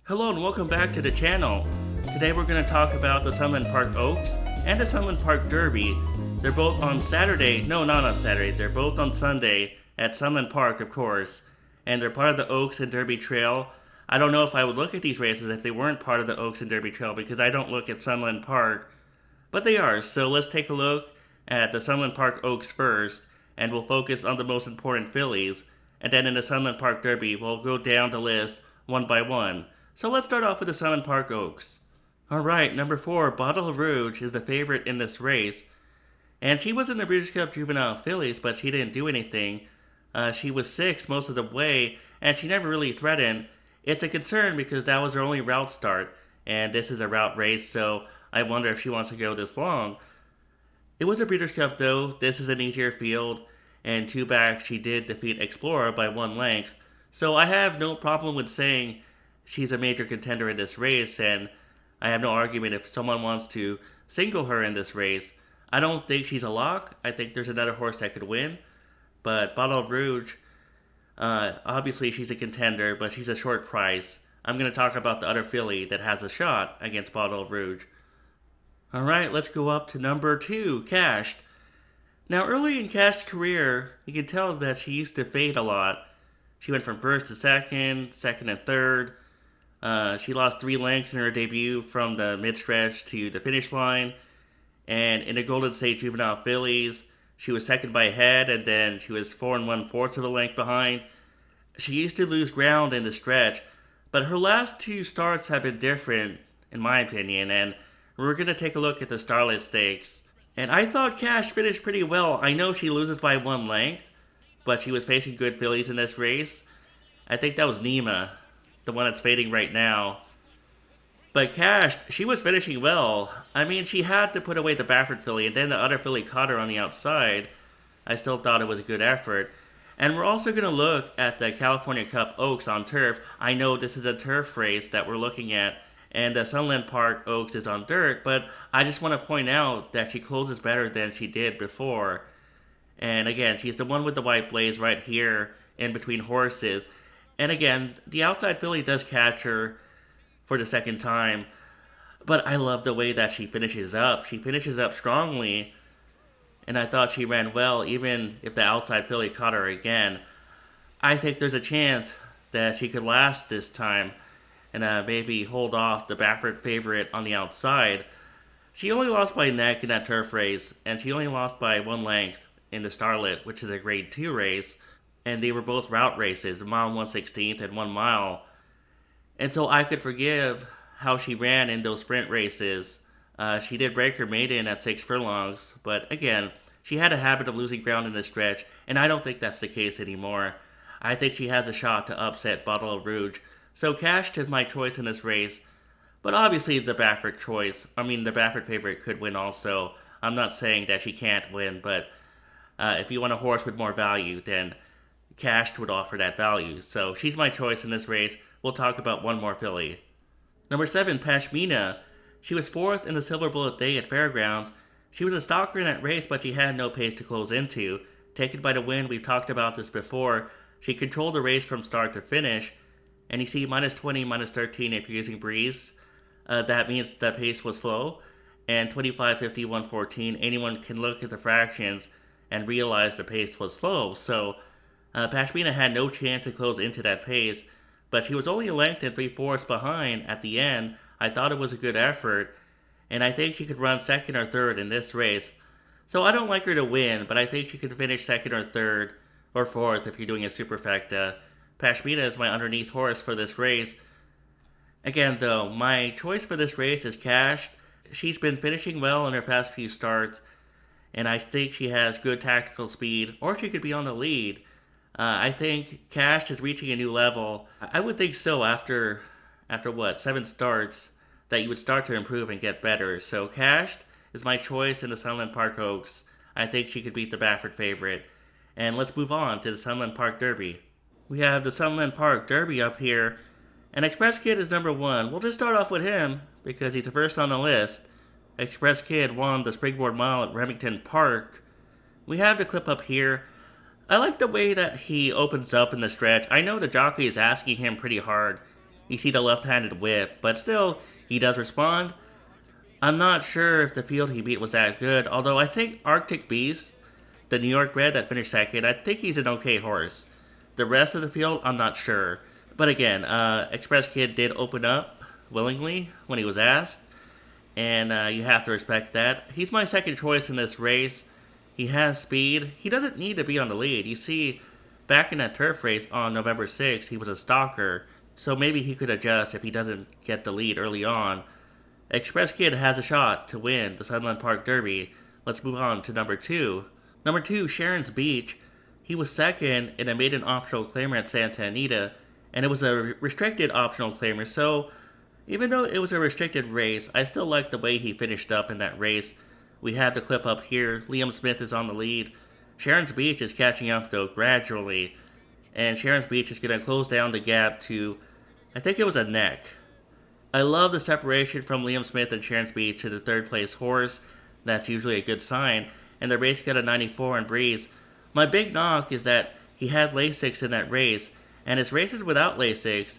Hello and welcome back to the channel. Today we're going to talk about the Sunland Park Oaks and the Sunland Park Derby. They're both on Saturday, no not on Saturday, they're both on Sunday at Sunland Park of course. And they're part of the Oaks and Derby Trail. I don't know if I would look at these races if they weren't part of the Oaks and Derby Trail because I don't look at Sunland Park. But they are, so let's take a look at the Sunland Park Oaks first. And we'll focus on the most important fillies. And then in the Sunland Park Derby we'll go down the list one by one. So let's start off with the Sunland Park Oaks. Alright, number 4, Bottle Rouge is the favorite in this race. And she was in the Breeders' Cup Juvenile Fillies, but she didn't do anything. She was 6th most of the way, and she never really threatened. It's a concern because that was her only route start, and this is a route race, so I wonder if she wants to go this long. It was a Breeders' Cup though, this is an easier field, and 2 back she did defeat Explorer by 1 length. So I have no problem with saying she's a major contender in this race, and I have no argument if someone wants to single her in this race. I don't think she's a lock. I think there's another horse that could win. But Bottle Rouge, obviously she's a contender, but she's a short price. I'm going to talk about the other filly that has a shot against Bottle Rouge. Alright, let's go up to number 2, Cashed. Now early in Cashed's career, you can tell that she used to fade a lot. She went from 1st to 2nd, 2nd and 3rd. She lost 3 lengths in her debut from the mid-stretch to the finish line. And in the Golden State Juvenile Fillies, she was 2nd by a head, and then she was 4 1/4 of a length behind. She used to lose ground in the stretch, but her last 2 starts have been different, in my opinion, and we're going to take a look at the Starlet Stakes. And I thought Cash finished pretty well. I know she loses by 1 length, but she was facing good fillies in this race. I think that was Nima, the one that's fading right now. But Cash, she was finishing well. I mean, she had to put away the Baffert filly, and then the other filly caught her on the outside. I still thought it was a good effort. And we're also going to look at the California Cup Oaks on turf. I know this is a turf race that we're looking at, and the Sunland Park Oaks is on dirt, but I just want to point out that she closes better than she did before. And again, she's the one with the white blaze right here in between horses. And again, the outside filly does catch her for the 2nd time. But I love the way that she finishes up. She finishes up strongly. And I thought she ran well, even if the outside filly caught her again. I think there's a chance that she could last this time. And maybe hold off the Baffert favorite on the outside. She only lost by neck in that turf race. And she only lost by 1 length in the Starlet, which is a grade 2 race. And they were both route races, a mile 1/16 and 1 mile. And so I could forgive how she ran in those sprint races. She did break her maiden at 6 furlongs, but again, she had a habit of losing ground in the stretch, and I don't think that's the case anymore. I think she has a shot to upset Bottle Rouge. So Cashed is my choice in this race, but obviously the Baffert favorite could win also. I'm not saying that she can't win, but if you want a horse with more value, then Cashed would offer that value. So she's my choice in this race. We'll talk about one more filly. Number 7, Pashmina. She was 4th in the Silver Bullet Day at Fairgrounds. She was a stalker in that race, but she had no pace to close into. Taken by the wind, we've talked about this before. She controlled the race from start to finish. And you see -20, -13 if you're using Breeze. That means the pace was slow. And 25, 50, 114, anyone can look at the fractions and realize the pace was slow. So Pashmina had no chance to close into that pace, but she was only a length and 3/4 behind at the end. I thought it was a good effort, and I think she could run 2nd or 3rd in this race. So I don't like her to win, but I think she could finish 2nd or 3rd or 4th if you're doing a superfecta. Pashmina is my underneath horse for this race. Again though, my choice for this race is Cashed. She's been finishing well in her past few starts, and I think she has good tactical speed, or she could be on the lead. I think Cash is reaching a new level. I would think so after 7 starts, that you would start to improve and get better. So Cash is my choice in the Sunland Park Oaks. I think she could beat the Baffert favorite. And let's move on to the Sunland Park Derby. We have the Sunland Park Derby up here, and Express Kid is number 1. We'll just start off with him, because he's the first on the list. Express Kid won the Springboard Mile at Remington Park. We have the clip up here. I like the way that he opens up in the stretch. I know the jockey is asking him pretty hard, You see the left-handed whip, but still, he does respond. I'm not sure if the field he beat was that good, although I think Arctic Beast, the New York bred that finished second, I think he's an okay horse. The rest of the field, I'm not sure. But again, Express Kid did open up willingly when he was asked, and you have to respect that. He's my second choice in this race. He has speed. He doesn't need to be on the lead. You see, back in that turf race on November 6th, he was a stalker, so maybe he could adjust if he doesn't get the lead early on. Express Kid has a shot to win the Sunland Park Derby. Let's move on to number 2. Number 2, Sharon's Beach. He was second in a maiden optional claimer at Santa Anita, and it was a restricted optional claimer, so even though it was a restricted race, I still like the way he finished up in that race. We have the clip up here. Liam Smith is on the lead. Sharon's Beach is catching up though gradually, and Sharon's Beach is going to close down the gap to, I think it was a neck. I love the separation from Liam Smith and Sharon's Beach to the third place horse. That's usually a good sign, and the race got a 94 on Breeze. My big knock is that he had Lasix in that race, and his races without Lasix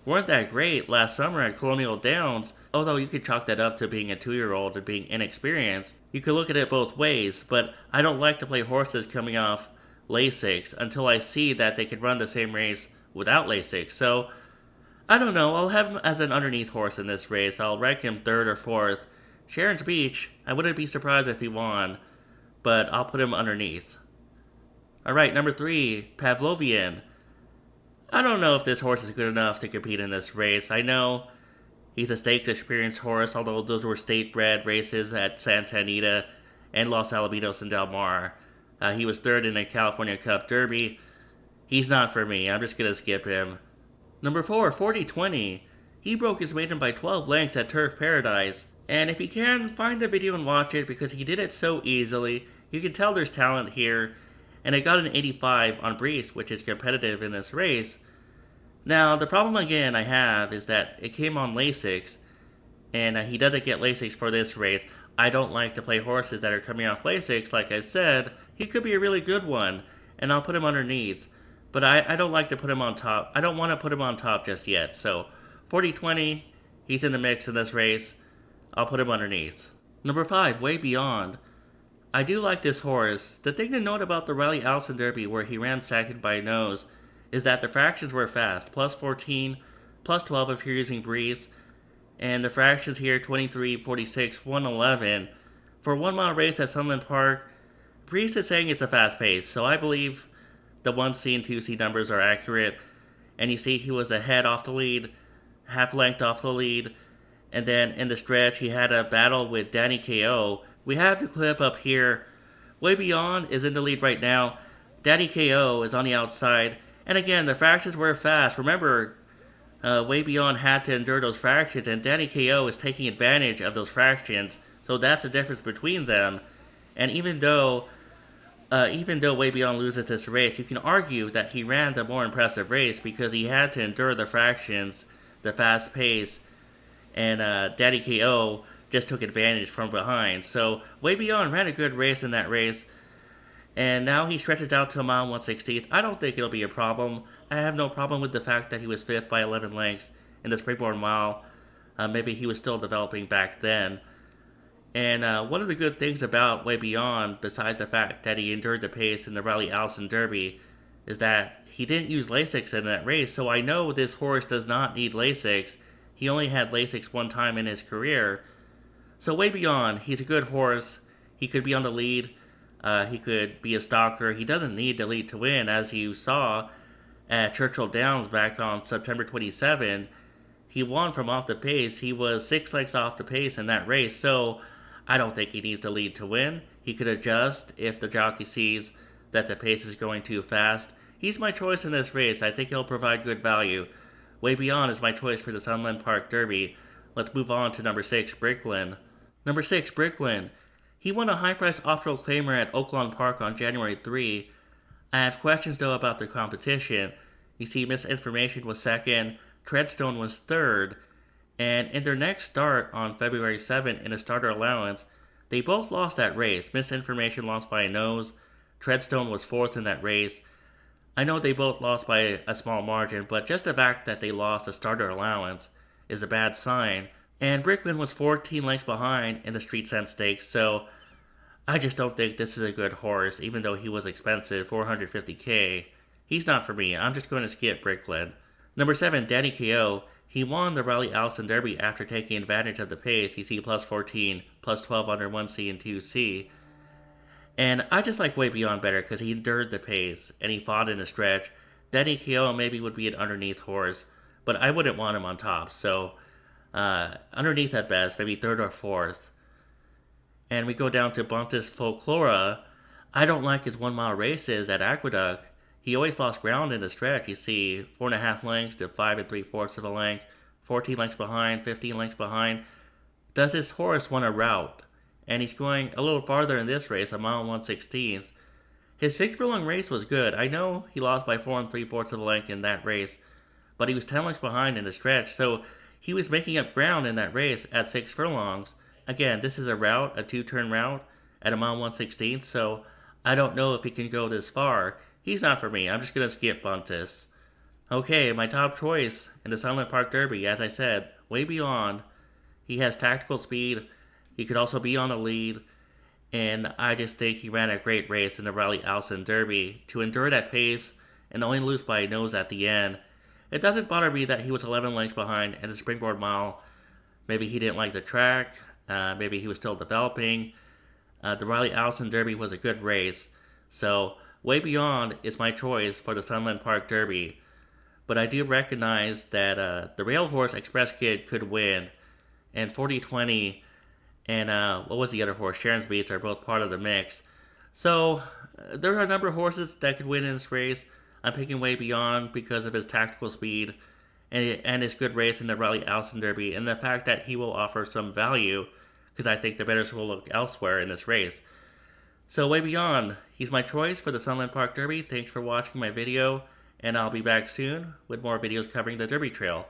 weren't that great last summer at Colonial Downs, although you could chalk that up to being a 2-year-old and being inexperienced. You could look at it both ways, but I don't like to play horses coming off Lasix until I see that they can run the same race without Lasix. So, I don't know, I'll have him as an underneath horse in this race. I'll rank him 3rd or 4th. Sharon's Beach, I wouldn't be surprised if he won, but I'll put him underneath. Alright, number 3, Pavlovian. I don't know if this horse is good enough to compete in this race. I know he's a stakes experienced horse, although those were state-bred races at Santa Anita and Los Alamitos and Del Mar. He was 3rd in a California Cup Derby. He's not for me. I'm just going to skip him. Number 4, 40-20. He broke his maiden by 12 lengths at Turf Paradise. And if you can, find the video and watch it because he did it so easily. You can tell there's talent here. And it got an 85 on Breeze, which is competitive in this race. Now, the problem again I have is that it came on Lasix, and he doesn't get Lasix for this race. I don't like to play horses that are coming off Lasix. Like I said, he could be a really good one, and I'll put him underneath. But I don't like to put him on top. I don't want to put him on top just yet. So, 40-20, he's in the mix in this race. I'll put him underneath. Number 5, Way Beyond. I do like this horse. The thing to note about the Riley Allison Derby, where he ran second by a nose, is that the fractions were fast. Plus 14, plus 12 if you're using Breeze. And the fractions here, 23, 46, 111. For a 1 mile race at Sunland Park, Breeze is saying it's a fast pace. So I believe the 1C and 2C numbers are accurate. And you see he was ahead off the lead, half length off the lead. And then in the stretch, he had a battle with Danny KO. We have the clip up here. Way Beyond is in the lead right now. Danny KO is on the outside. And again, the fractions were fast. Remember, Way Beyond had to endure those fractions, and Danny KO is taking advantage of those fractions. So that's the difference between them. And even though Way Beyond loses this race, you can argue that he ran the more impressive race because he had to endure the fractions, the fast pace, and Danny KO just took advantage from behind. So Way Beyond ran a good race in that race, and now he stretches out to a mile 1/16. I don't think it'll be a problem. I have no problem with the fact that he was 5th by 11 lengths in the Springboard Mile. Maybe he was still developing back then. And one of the good things about Way Beyond, besides the fact that he endured the pace in the Riley Allison Derby, is that he didn't use Lasix in that race. So I know this horse does not need Lasix. He only had Lasix 1 time in his career. So Way Beyond, he's a good horse. He could be on the lead. He could be a stalker. He doesn't need the lead to win, as you saw at Churchill Downs back on September 27. He won from off the pace. He was 6 lengths off the pace in that race, so I don't think he needs the lead to win. He could adjust if the jockey sees that the pace is going too fast. He's my choice in this race. I think he'll provide good value. Way Beyond is my choice for the Sunland Park Derby. Let's move on to number 6, Bricklin. Number 6, Bricklin. He won a high-priced optional claimer at Oaklawn Park on January 3. I have questions, though, about the competition. You see, Misinformation was 2nd, Treadstone was 3rd, and in their next start on February 7 in a starter allowance, they both lost that race. Misinformation lost by a nose. Treadstone was 4th in that race. I know they both lost by a small margin, but just the fact that they lost a starter allowance is a bad sign. And Brickland was 14 lengths behind in the Street Sense Stakes, so I just don't think this is a good horse, even though he was expensive, 450k. He's not for me. I'm just going to skip Brickland. Number 7, Danny KO. He won the Raleigh Allison Derby after taking advantage of the pace. You see plus 14, plus 12 under 1C and 2C. And I just like Way Beyond better because he endured the pace and he fought in a stretch. Danny KO maybe would be an underneath horse, but I wouldn't want him on top. So underneath at best, maybe third or fourth. And we go down to Bontis Folklora. I don't like his 1 mile races at Aqueduct. He always lost ground in the stretch. You see 4.5 lengths to 5 3/4 of a length, 14 lengths behind, 15 lengths behind. Does this horse want a route? And he's going a little farther in this race, a mile 1/16. His 6 furlong race was good. I know he lost by 4 3/4 of a length in that race, but he was 10 lengths behind in the stretch, so he was making up ground in that race at 6 furlongs. Again, this is a route, a 2-turn route at a mile 1/16, so I don't know if he can go this far. He's not for me. I'm just going to skip Buntis. Okay, my top choice in the Sunland Park Derby, as I said, Way Beyond. He has tactical speed. He could also be on the lead. And I just think he ran a great race in the Raleigh Allison Derby to endure that pace and only lose by a nose at the end. It doesn't bother me that he was 11 lengths behind at the Springboard Mile. Maybe he didn't like the track. Maybe he was still developing. The Raleigh Allison Derby was a good race. So Way Beyond is my choice for the Sunland Park Derby. But I do recognize that the Rail Horse Express Kid could win. And 40-20 and what was the other horse? Sharon's Beats are both part of the mix. So there are a number of horses that could win in this race. I'm picking Way Beyond because of his tactical speed and his good race in the Raleigh Allison Derby and the fact that he will offer some value because I think the bettors will look elsewhere in this race. So Way Beyond, he's my choice for the Sunland Park Derby. Thanks for watching my video, and I'll be back soon with more videos covering the Derby Trail.